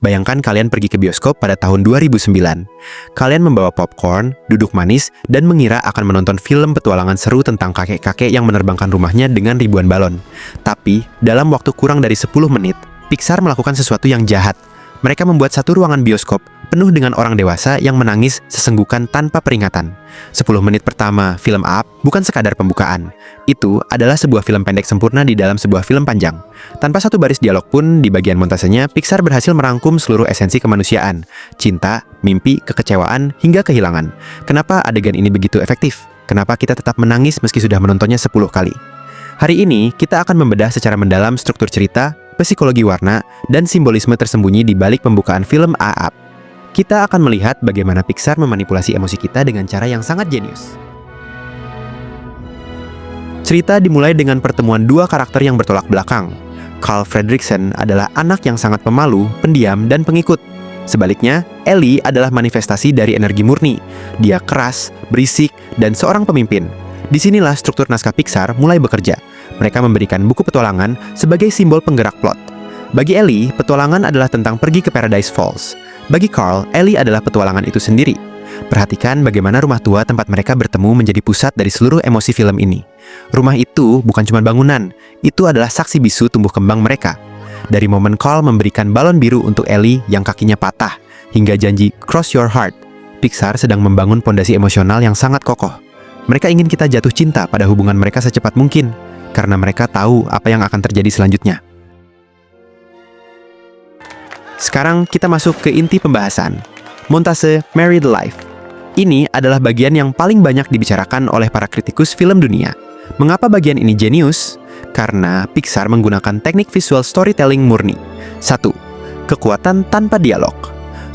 Bayangkan kalian pergi ke bioskop pada tahun 2009. Kalian membawa popcorn, duduk manis, dan mengira akan menonton film petualangan seru tentang kakek-kakek yang menerbangkan rumahnya dengan ribuan balon. Tapi, dalam waktu kurang dari 10 menit, Pixar melakukan sesuatu yang jahat. Mereka membuat satu ruangan bioskop penuh dengan orang dewasa yang menangis sesenggukan tanpa peringatan. 10 menit pertama film Up bukan sekadar pembukaan. Itu adalah sebuah film pendek sempurna di dalam sebuah film panjang. Tanpa satu baris dialog pun, di bagian montasenya, Pixar berhasil merangkum seluruh esensi kemanusiaan. Cinta, mimpi, kekecewaan, hingga kehilangan. Kenapa adegan ini begitu efektif? Kenapa kita tetap menangis meski sudah menontonnya 10 kali? Hari ini, kita akan membedah secara mendalam struktur cerita, psikologi warna, dan simbolisme tersembunyi di balik pembukaan film Up. Kita akan melihat bagaimana Pixar memanipulasi emosi kita dengan cara yang sangat jenius. Cerita dimulai dengan pertemuan dua karakter yang bertolak belakang. Carl Fredricksen adalah anak yang sangat pemalu, pendiam, dan pengikut. Sebaliknya, Ellie adalah manifestasi dari energi murni. Dia keras, berisik, dan seorang pemimpin. Disinilah struktur naskah Pixar mulai bekerja. Mereka memberikan buku petualangan sebagai simbol penggerak plot. Bagi Ellie, petualangan adalah tentang pergi ke Paradise Falls. Bagi Carl, Ellie adalah petualangan itu sendiri. Perhatikan bagaimana rumah tua tempat mereka bertemu menjadi pusat dari seluruh emosi film ini. Rumah itu bukan cuma bangunan, itu adalah saksi bisu tumbuh kembang mereka. Dari momen Carl memberikan balon biru untuk Ellie yang kakinya patah, hingga janji cross your heart, Pixar sedang membangun pondasi emosional yang sangat kokoh. Mereka ingin kita jatuh cinta pada hubungan mereka secepat mungkin, karena mereka tahu apa yang akan terjadi selanjutnya. Sekarang kita masuk ke inti pembahasan. Montase Married Life. Ini adalah bagian yang paling banyak dibicarakan oleh para kritikus film dunia. Mengapa bagian ini jenius? Karena Pixar menggunakan teknik visual storytelling murni. 1. Kekuatan tanpa dialog.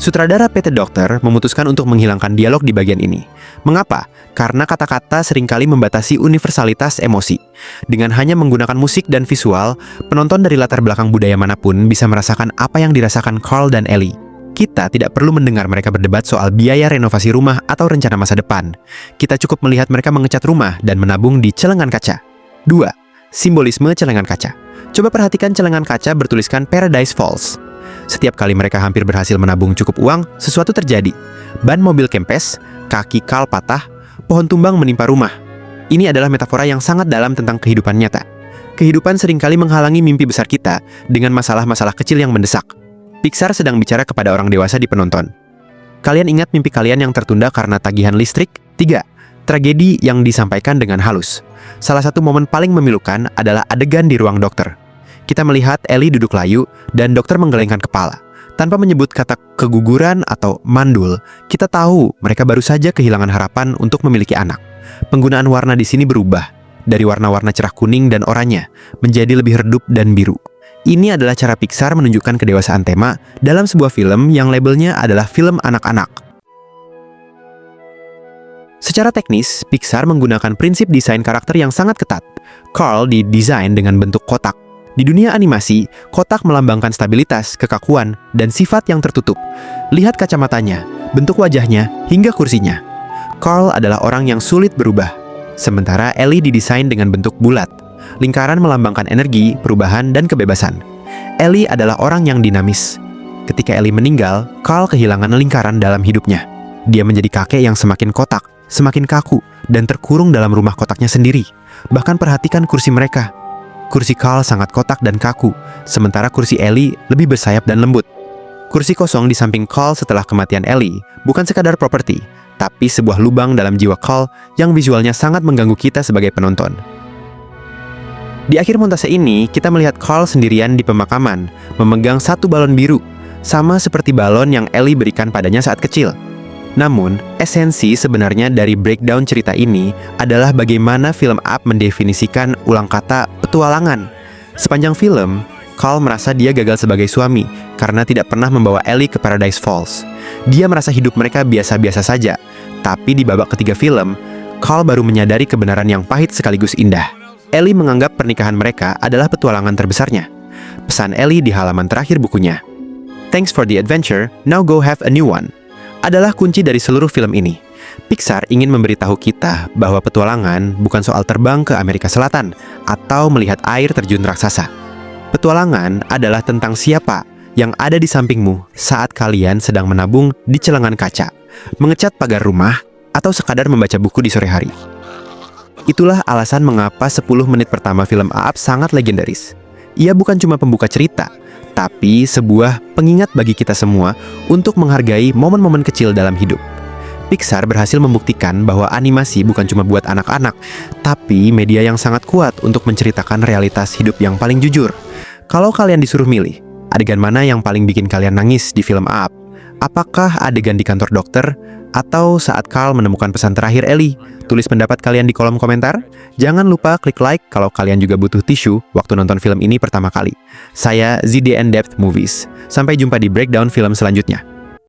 Sutradara Peter Docter memutuskan untuk menghilangkan dialog di bagian ini. Mengapa? Karena kata-kata seringkali membatasi universalitas emosi. Dengan hanya menggunakan musik dan visual, penonton dari latar belakang budaya manapun bisa merasakan apa yang dirasakan Carl dan Ellie. Kita tidak perlu mendengar mereka berdebat soal biaya renovasi rumah atau rencana masa depan. Kita cukup melihat mereka mengecat rumah dan menabung di celengan kaca. 2. Simbolisme celengan kaca. Coba perhatikan celengan kaca bertuliskan Paradise Falls. Setiap kali mereka hampir berhasil menabung cukup uang, sesuatu terjadi. Ban mobil kempes, kaki Carl patah, pohon tumbang menimpa rumah. Ini adalah metafora yang sangat dalam tentang kehidupan nyata. Kehidupan seringkali menghalangi mimpi besar kita dengan masalah-masalah kecil yang mendesak. Pixar sedang bicara kepada orang dewasa di penonton. Kalian ingat mimpi kalian yang tertunda karena tagihan listrik? 3. Tragedi yang disampaikan dengan halus. Salah satu momen paling memilukan adalah adegan di ruang dokter. Kita melihat Ellie duduk layu dan dokter menggelengkan kepala. Tanpa menyebut kata keguguran atau mandul, kita tahu mereka baru saja kehilangan harapan untuk memiliki anak. Penggunaan warna di sini berubah, dari warna-warna cerah kuning dan oranye, menjadi lebih redup dan biru. Ini adalah cara Pixar menunjukkan kedewasaan tema dalam sebuah film yang labelnya adalah film anak-anak. Secara teknis, Pixar menggunakan prinsip desain karakter yang sangat ketat. Carl didesain dengan bentuk kotak. Di dunia animasi, kotak melambangkan stabilitas, kekakuan, dan sifat yang tertutup. Lihat kacamatanya, bentuk wajahnya, hingga kursinya. Carl adalah orang yang sulit berubah. Sementara Ellie didesain dengan bentuk bulat. Lingkaran melambangkan energi, perubahan, dan kebebasan. Ellie adalah orang yang dinamis. Ketika Ellie meninggal, Carl kehilangan lingkaran dalam hidupnya. Dia menjadi kakek yang semakin kotak, semakin kaku, dan terkurung dalam rumah kotaknya sendiri. Bahkan perhatikan kursi mereka. Kursi Carl sangat kotak dan kaku, sementara kursi Ellie lebih bersayap dan lembut. Kursi kosong di samping Carl setelah kematian Ellie bukan sekadar properti, tapi sebuah lubang dalam jiwa Carl yang visualnya sangat mengganggu kita sebagai penonton. Di akhir montase ini, kita melihat Carl sendirian di pemakaman, memegang satu balon biru, sama seperti balon yang Ellie berikan padanya saat kecil. Namun, esensi sebenarnya dari breakdown cerita ini adalah bagaimana film Up mendefinisikan ulang kata petualangan. Sepanjang film, Carl merasa dia gagal sebagai suami karena tidak pernah membawa Ellie ke Paradise Falls. Dia merasa hidup mereka biasa-biasa saja. Tapi di babak ketiga film, Carl baru menyadari kebenaran yang pahit sekaligus indah. Ellie menganggap pernikahan mereka adalah petualangan terbesarnya. Pesan Ellie di halaman terakhir bukunya, "Thanks for the adventure, now go have a new one," adalah kunci dari seluruh film ini. Pixar ingin memberitahu kita bahwa petualangan bukan soal terbang ke Amerika Selatan atau melihat air terjun raksasa. Petualangan adalah tentang siapa yang ada di sampingmu saat kalian sedang menabung di celengan kaca, mengecat pagar rumah, atau sekadar membaca buku di sore hari. Itulah alasan mengapa 10 menit pertama film Aap sangat legendaris. Ia bukan cuma pembuka cerita, tapi sebuah pengingat bagi kita semua untuk menghargai momen-momen kecil dalam hidup. Pixar berhasil membuktikan bahwa animasi bukan cuma buat anak-anak, tapi media yang sangat kuat untuk menceritakan realitas hidup yang paling jujur. Kalau kalian disuruh milih, adegan mana yang paling bikin kalian nangis di film Aap? Apakah adegan di kantor dokter? Atau saat Carl menemukan pesan terakhir Ellie? Tulis pendapat kalian di kolom komentar. Jangan lupa klik like kalau kalian juga butuh tisu waktu nonton film ini pertama kali. Saya ZDN Depth Movies. Sampai jumpa di breakdown film selanjutnya.